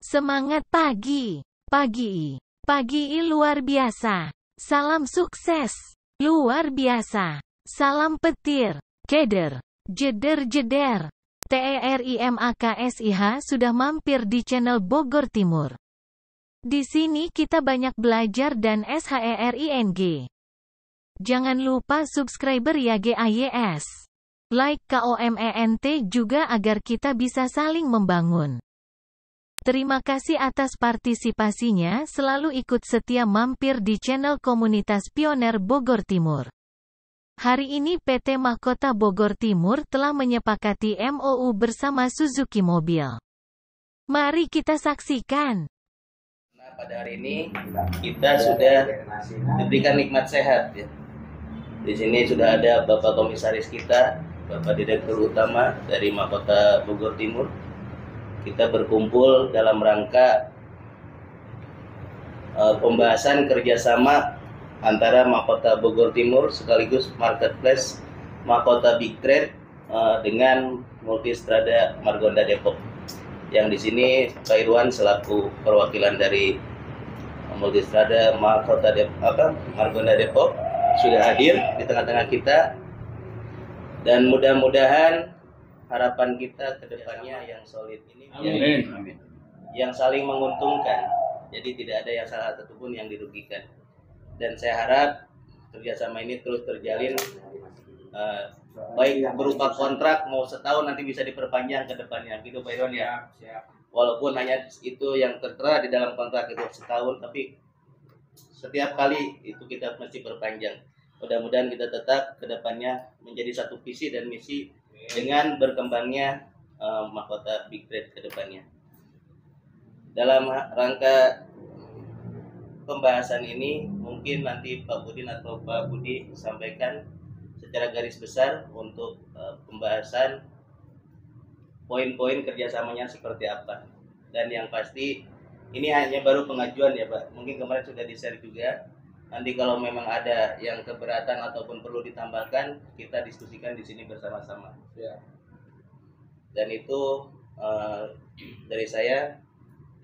Semangat pagi, pagi luar biasa. Salam sukses, luar biasa. Salam petir, keder, jeder. TERIMAKSIH sudah mampir di channel Bogor Timur. Di sini kita banyak belajar dan SHERING. Jangan lupa subscriber ya guys. Like KOMENT juga agar kita bisa saling membangun. Terima kasih atas partisipasinya, selalu ikut setia mampir di channel komunitas pioner Bogor Timur. Hari ini PT Mahkota Bogor Timur telah menyepakati MOU bersama Suzuki Mobil. Mari kita saksikan. Nah, pada hari ini kita sudah diberikan nikmat sehat ya. Di sini sudah ada Bapak Komisaris kita, Bapak Direktur Utama dari Mahkota Bogor Timur. Kita berkumpul dalam rangka pembahasan kerjasama antara Mahkota Bogor Timur sekaligus Marketplace Mahkota Big Trade dengan Multistrada Margonda Depok. Yang di sini Pak Irwan selaku perwakilan dari Multistrada Mahkota Margonda Depok sudah hadir di tengah-tengah kita, dan mudah-mudahan harapan kita ke depannya yang solid ini, yang saling menguntungkan. Jadi tidak ada yang salah satu pun yang dirugikan. Dan saya harap kerjasama ini terus terjalin, baik berupa kontrak mau setahun nanti bisa diperpanjang ke depannya, gitu Pak Irwan ya. Walaupun hanya itu yang tertera di dalam kontrak itu setahun, tapi setiap kali itu kita mesti perpanjang. Mudah-mudahan kita tetap ke depannya menjadi satu visi dan misi dengan berkembangnya Mahkota Big Trade ke depannya. Dalam rangka pembahasan ini mungkin nanti Pak Budin atau Pak Budi sampaikan secara garis besar untuk pembahasan poin-poin kerjasamanya seperti apa. Dan yang pasti ini hanya baru pengajuan ya Pak, mungkin kemarin sudah di-share juga. Nanti kalau memang ada yang keberatan ataupun perlu ditambahkan, kita diskusikan di sini bersama-sama. Ya. Dan itu dari saya.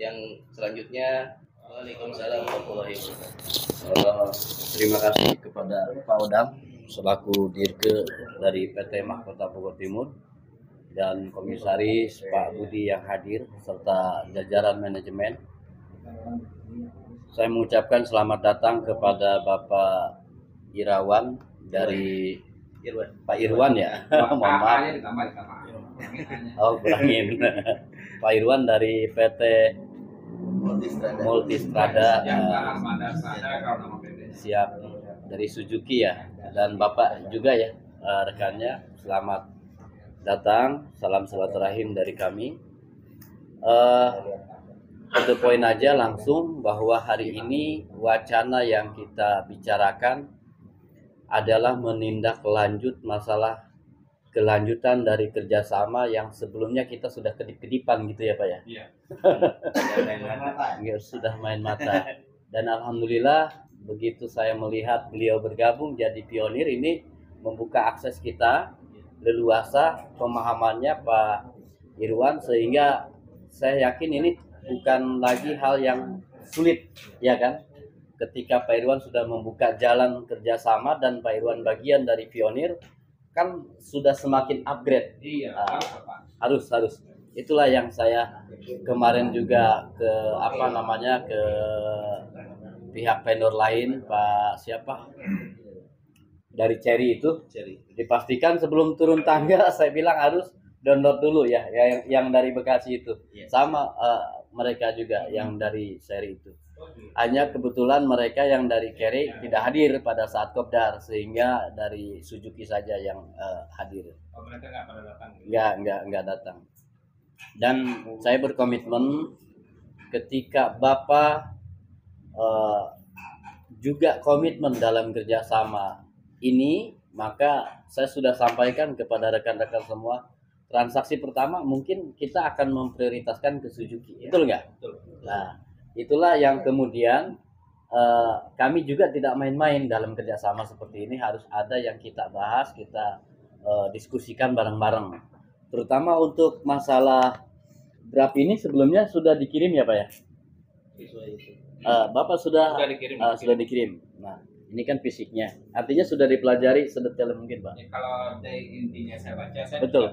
Yang selanjutnya, Waalaikumsalam warahmatullahi wabarakatuh. Terima kasih kepada Pak Odang selaku Dirke dari PT Mahkota Bogor Timur dan Komisaris Pak Budi yang hadir serta jajaran manajemen. Saya mengucapkan selamat datang kepada Bapak Irawan dari Pak Irwan ya. Mohon maaf. Oh, kurangin. Pak Irwan dari PT Multistrada siap dari Suzuki ya, dan Bapak juga ya rekannya, selamat datang, salam silaturahim dari kami. Satu poin aja langsung, bahwa hari ini wacana yang kita bicarakan adalah menindaklanjut masalah kelanjutan dari kerjasama yang sebelumnya kita sudah kedip-kedipan gitu ya Pak ya. Iya. Sudah main mata. Dan alhamdulillah begitu saya melihat beliau bergabung jadi pionir, ini membuka akses kita leluasa pemahamannya Pak Irwan, sehingga saya yakin ini bukan lagi hal yang sulit ya kan. Ketika Pak Irwan sudah membuka jalan kerjasama dan Pak Irwan bagian dari pionir, kan sudah semakin upgrade. Iya, harus. Itulah yang saya kemarin juga ke ke pihak vendor lain, Pak siapa dari Cherry itu, dipastikan sebelum turun tangga saya bilang harus download dulu ya, yang dari Bekasi itu. Sama mereka juga yang dari Cherry itu. Hanya kebetulan mereka yang dari Cherry tidak hadir pada saat kopdar, sehingga dari Suzuki saja yang hadir. Oh, mereka nggak pada datang? Nggak datang. Dan saya berkomitmen ketika Bapak juga komitmen dalam kerjasama ini, maka saya sudah sampaikan kepada rekan-rekan semua, transaksi pertama mungkin kita akan memprioritaskan ke Suzuki. Betul nggak? Betul. Nah, itulah yang kemudian kami juga tidak main-main dalam kerjasama seperti ini. Harus ada yang kita bahas, kita diskusikan bareng-bareng. Terutama untuk masalah draft ini sebelumnya sudah dikirim ya Pak ya? Bapak sudah sudah dikirim. Nah, ini kan fisiknya. Artinya sudah dipelajari sedetail mungkin, Pak. Ya, kalau dari intinya saya baca, saya betul.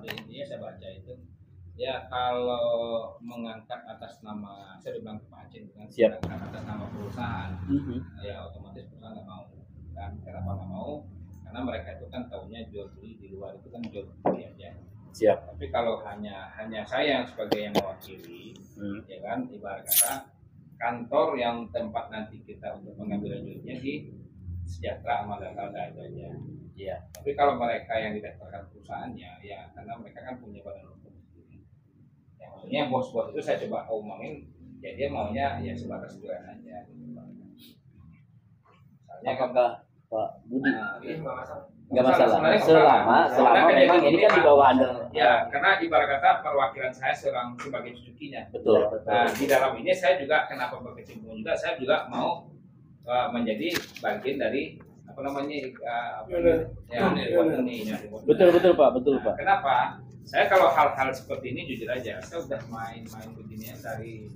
dari intinya saya baca itu, ya kalau mengangkat atas nama, saya udah bilang ke Pak Aceh kan, mengangkat atas nama perusahaan, ya otomatis perusahaan nggak mau. Dan kenapa nggak mau? Karena mereka itu kan tahunya jual beli di luar itu kan jual beli aja. Siap. Tapi kalau hanya saya yang sebagai yang mewakili, ya kan, ibarat kata kantor yang tempat nanti kita untuk mengambil duitnya di Sejahtera Amal dan Kalda itu aja. Iya. Tapi kalau mereka yang didaftarkan perusahaannya, ya karena mereka kan punya badan hukum sendiri. Ya, maksudnya bos-bos itu saya coba omongin, ya dia maunya ya sebatas jualan aja. Gitu. Apakah Pak Budi? Nggak masalah. Selama memang ini kan di bawah under. Ya, karena ibarat kata perwakilan saya sebagai cucukinya. Betul. Nah, di dalam ini saya juga kenapa berkecimpung juga, saya juga mau menjadi bagian dari apa namanya betul Pak. Kenapa? Saya kalau hal-hal seperti ini jujur aja, saya udah main-main beginian dari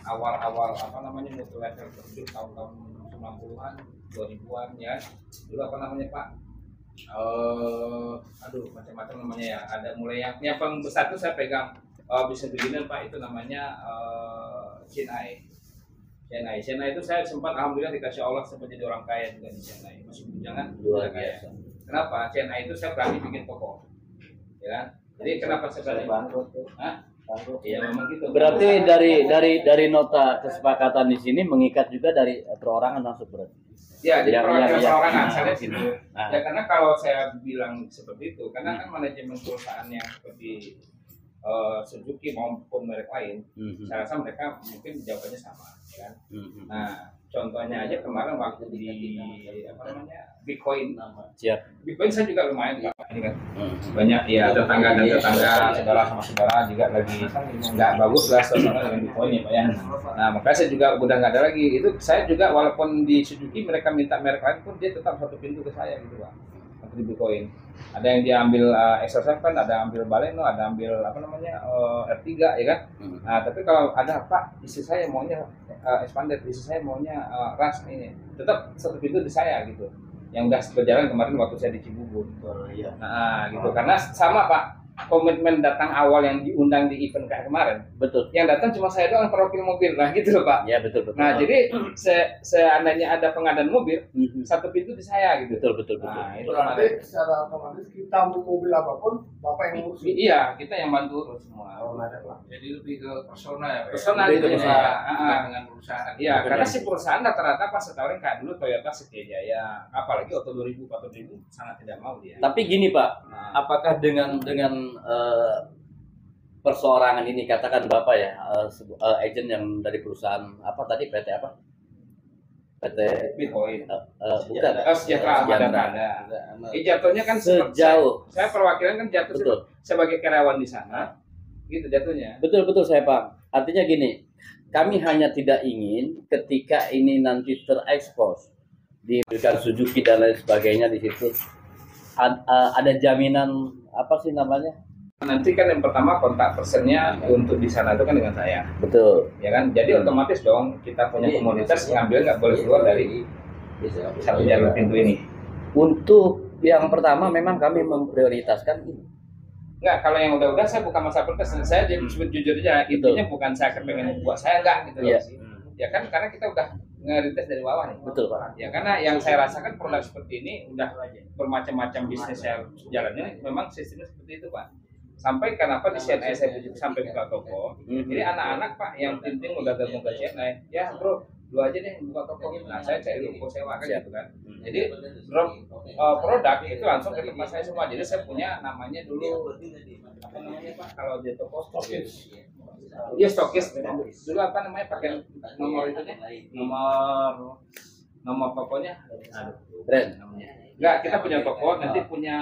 awal-awal apa namanya multi level terjun tahun-tahun 90-an, 2000-an ya. Dulu apa namanya Pak? Macam-macam namanya ya. Ada mulai yang paling besar itu saya pegang bisnis beginian Pak, itu namanya Chennai itu saya sempat alhamdulillah dikasih Allah sempat jadi orang kaya juga di Chennai, masih bujangan luar biasa. Kenapa? Chennai itu saya berani bikin toko, ya kan? Jadi kenapa saya berani bangkrut? Iya memang gitu. Berarti dari nota kesepakatan di sini mengikat juga dari perorangan masuk berarti. Ya, jadi perorangan saya lihat situ. Ya karena kalau saya bilang seperti itu, karena kan manajemen perusahaan yang seperti Suzuki maupun merek lain, saya rasa mereka mungkin jawabannya sama, ya kan? Nah, contohnya aja kemarin waktu di apa namanya Bitcoin, Bitcoin saya juga lumayan Pak, ini kan banyak ya tetangga dan tetangga, saudara sama saudara juga lagi nggak bagus lah suasana dengan Bitcoin ya Pak ya. Nah, makanya saya juga udah nggak ada lagi. Itu saya juga walaupun di Suzuki mereka minta merek lain pun dia tetap satu pintu ke saya gitu Pak. Di Bitcoin ada yang diambil Exo7, ada ambil Baleno, ada ambil apa namanya R3 ya kan. Nah, tapi kalau ada Pak istri saya maunya expanded, istri saya maunya RAS ini, tetap satu pintu di saya gitu, yang udah berjalan kemarin waktu saya di Cibubur. Nah gitu, karena sama Pak, komitmen datang awal yang diundang di event kayak kemarin, betul, yang datang cuma saya doang perwakil mobil, nah gitu loh Pak. Ya betul. Nah jadi seandainya ada pengadaan mobil, satu pintu di saya gitu. Betul. Nah itu berarti secara otomatis kita mau mobil apapun bapak yang ngurus. Iya, kita yang bantu urus semua. Jadi lebih ke personal ya Pak. Personal itu dengan perusahaan. Iya, karena si perusahaan rata-rata pas setawarin kayak dulu Toyota Setia Jaya, apalagi Auto 2000, 4000 sangat tidak mau dia. Tapi gini Pak, apakah dengan perseorangan ini katakan Bapak ya, agent yang dari perusahaan apa tadi, PT apa? PT Bitcoin. Bukan. Sejahtera ada. Jatuhnya kan sejauh saya perwakilan kan jatuh sebagai karyawan di sana. Gitu jatuhnya. Betul saya paham. Artinya gini, kami hanya tidak ingin ketika ini nanti terekspos diberikan Suzuki dan lain sebagainya di situ ada jaminan apa sih namanya? Nanti kan yang pertama kontak personnya untuk di sana itu kan dengan saya. Betul. Ya kan? Jadi otomatis dong kita punya komunitas ngambil nggak boleh keluar dari satu jalur pintu ini. Untuk yang pertama memang kami memprioritaskan ini. Enggak, kalau yang udah saya bukan masalah protes, saya jujur aja, intinya bukan saya kepengen buat saya enggak gitu loh. Ya kan karena kita udah ngerintis dari bawah nih. Betul Pak. Ya karena yang saya rasakan produk seperti ini udah bermacam-macam bisnis saya jalannya, memang sistemnya seperti itu Pak. Sampai kenapa di CNI saya bujuk sampai buka toko. Jadi anak-anak Pak yang penting udah gabung ke CNI, ya bro, lu aja deh buka toko. Nah saya cari ruko sewa kan gitu kan. Jadi produk itu langsung ke tempat saya semua. Jadi saya punya namanya dulu apa namanya Pak, kalau di toko stokis. Dia stokis dulu apa namanya, pakai nomor itu deh, nomor tokonya. Brand namanya. Enggak, kita punya toko, nanti punya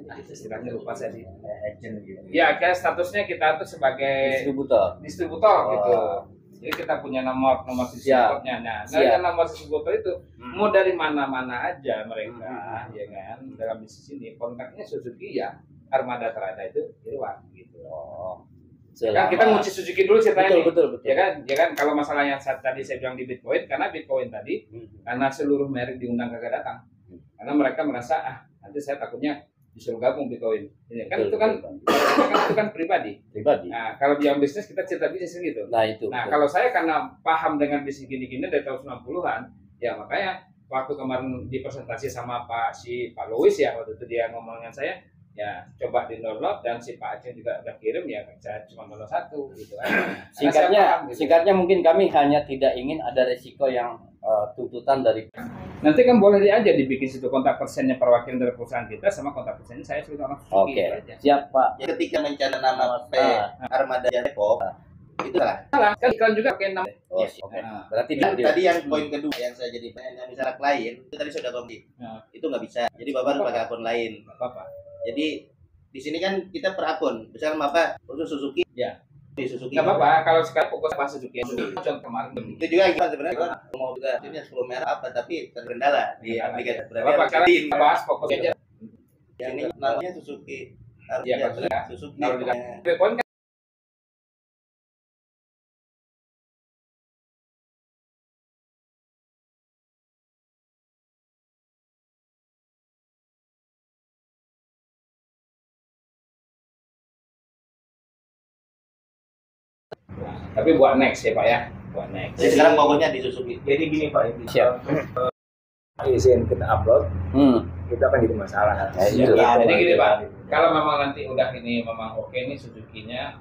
istilahnya lupa saya sih, agent gitu. Ya, kayak statusnya kita tuh sebagai distributor gitu. Jadi kita punya nomor distributornya. Nah, dari nomor distributor itu mau dari mana-mana aja mereka, ya kan, dalam bisnis ini kontaknya Suzuki ya Armada Trada itu di luar gitu. Oh. Kan kita nguci Suzuki dulu ceritanya. Betul. Ya kan kalau masalah yang tadi saya bilang di Bitcoin, karena Bitcoin tadi karena seluruh merek diundang kagak datang. Karena mereka merasa nanti saya takutnya disuruh gabung Bitcoin. Ya, kan itu kan pribadi. Nah, kalau yang bisnis kita cerita bisnis gitu. Nah, itu. Nah, kalau saya karena paham dengan bisnis gini-gini dari tahun 90-an, ya makanya waktu kemarin dipresentasi sama Pak Louis ya, waktu itu dia ngomong dengan saya, ya coba di download, dan si Pak Aceh juga udah kirim, ya saya cuma download 1 gitu kan. Singkatnya mingkin kami hanya tidak ingin ada resiko yang tuntutan dari. Nanti kan boleh aja dibikin situ kontak persennya perwakilan dari perusahaan kita sama kontak persennya saya sebagai orang Suzuki. Oke. Siap Pak. Ya, ketika mencari nama Armada Depok itu salah kan iklan juga pakai nama. Oh, oke. Berarti tadi yang poin kedua yang saya jadi misalnya klien itu tadi sudah komplit. Itu nggak bisa. Jadi Bapak harus pakai akun lain. Apa? Jadi di sini kan kita per akun. Misalnya Bapak khusus Suzuki. Ya. Di Suzuki. Nggak apa-apa kalau sekarang fokus pas Suzuki. Contoh kemarin. Itu juga gimana sebenarnya kan mau juga ini 10 merek apa tapi terkendala di aplikasi. Bapak sekarang bahas fokus aja. Yang ini namanya Suzuki. Ya, Suzuki. Kalau di Bitcoin kan tapi buat next ya Pak ya, buat next. Jadi sekarang pokoknya di Suzuki. Jadi gini Pak, siap. izin kita upload, itu akan jadi masalah. Jadi gini Pak, kalau memang nanti udah ini memang oke nih Suzuki-nya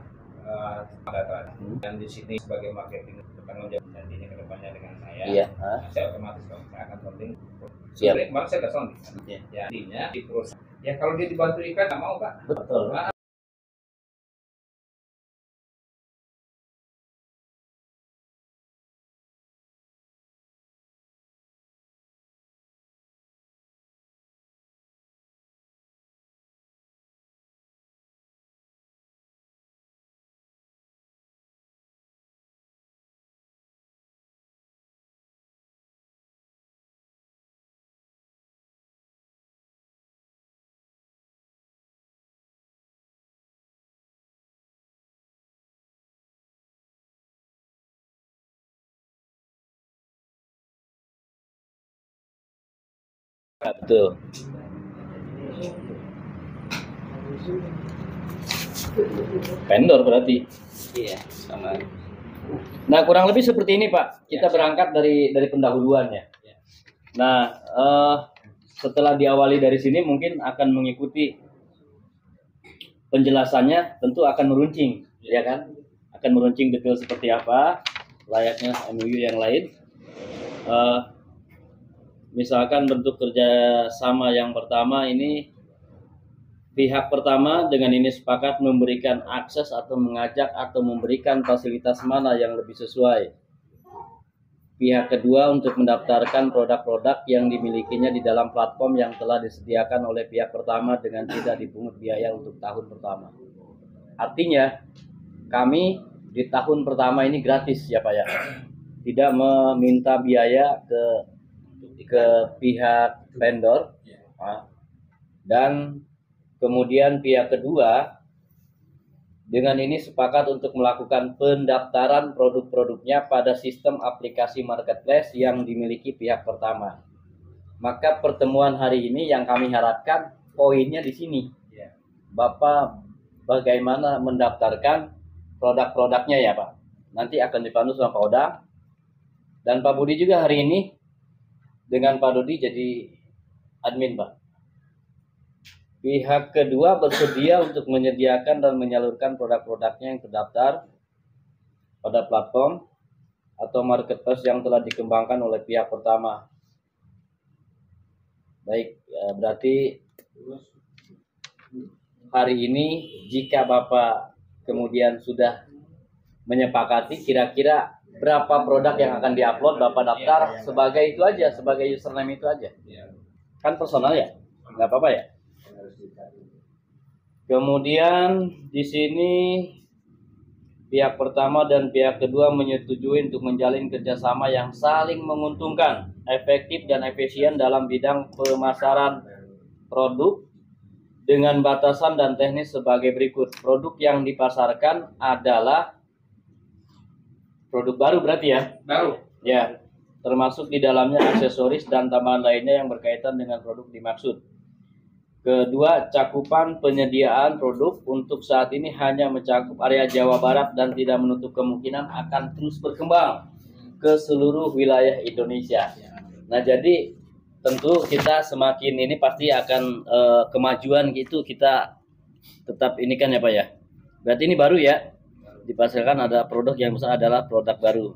dan di sini sebagai marketing bertanggung jawab nantinya ke depannya dengan saya, saya otomatis saya akan sounding. Siap. Kemarin saya udah sounding. Ya, artinya di perusahaan. Ya kalau dia dibantu ikan nggak mau Pak. Betul. Betul. Vendor berarti. Iya, sama. Nah, kurang lebih seperti ini Pak. Kita berangkat dari pendahuluan ya. Nah, setelah diawali dari sini mungkin akan mengikuti penjelasannya, tentu akan meruncing, ya kan? Akan meruncing detail seperti apa, layaknya MOU yang lain. Misalkan bentuk kerjasama yang pertama ini, pihak pertama dengan ini sepakat memberikan akses atau mengajak atau memberikan fasilitas mana yang lebih sesuai. Pihak kedua untuk mendaftarkan produk-produk yang dimilikinya di dalam platform yang telah disediakan oleh pihak pertama dengan tidak dipungut biaya untuk tahun pertama. Artinya kami di tahun pertama ini gratis ya Pak ya. Tidak meminta biaya ke pihak vendor, dan kemudian pihak kedua dengan ini sepakat untuk melakukan pendaftaran produk-produknya pada sistem aplikasi marketplace yang dimiliki pihak pertama. Maka pertemuan hari ini yang kami harapkan poinnya di sini, Bapak bagaimana mendaftarkan produk-produknya ya Pak. Nanti akan dipandu sama Pak Odang dan Pak Budi juga hari ini. Dengan Pak Dodi jadi admin Pak. Pihak kedua bersedia untuk menyediakan dan menyalurkan produk-produknya yang terdaftar pada platform atau marketplace yang telah dikembangkan oleh pihak pertama. Baik, berarti hari ini jika Bapak kemudian sudah menyepakati kira-kira berapa produk yang akan diupload, Bapak daftar sebagai itu aja, sebagai username itu aja. Kan personal ya, nggak apa-apa ya. Kemudian di sini pihak pertama dan pihak kedua menyetujui untuk menjalin kerjasama yang saling menguntungkan, efektif dan efisien dalam bidang pemasaran produk dengan batasan dan teknis sebagai berikut. Produk yang dipasarkan adalah produk baru berarti ya? Baru. Ya, termasuk di dalamnya aksesoris dan tambahan lainnya yang berkaitan dengan produk dimaksud. Kedua, cakupan penyediaan produk untuk saat ini hanya mencakup area Jawa Barat dan tidak menutup kemungkinan akan terus berkembang ke seluruh wilayah Indonesia. Nah, jadi tentu kita semakin ini pasti akan kemajuan gitu, kita tetap ini kan ya Pak ya. Berarti ini baru ya, dipasarkan ada produk yang besar adalah produk baru.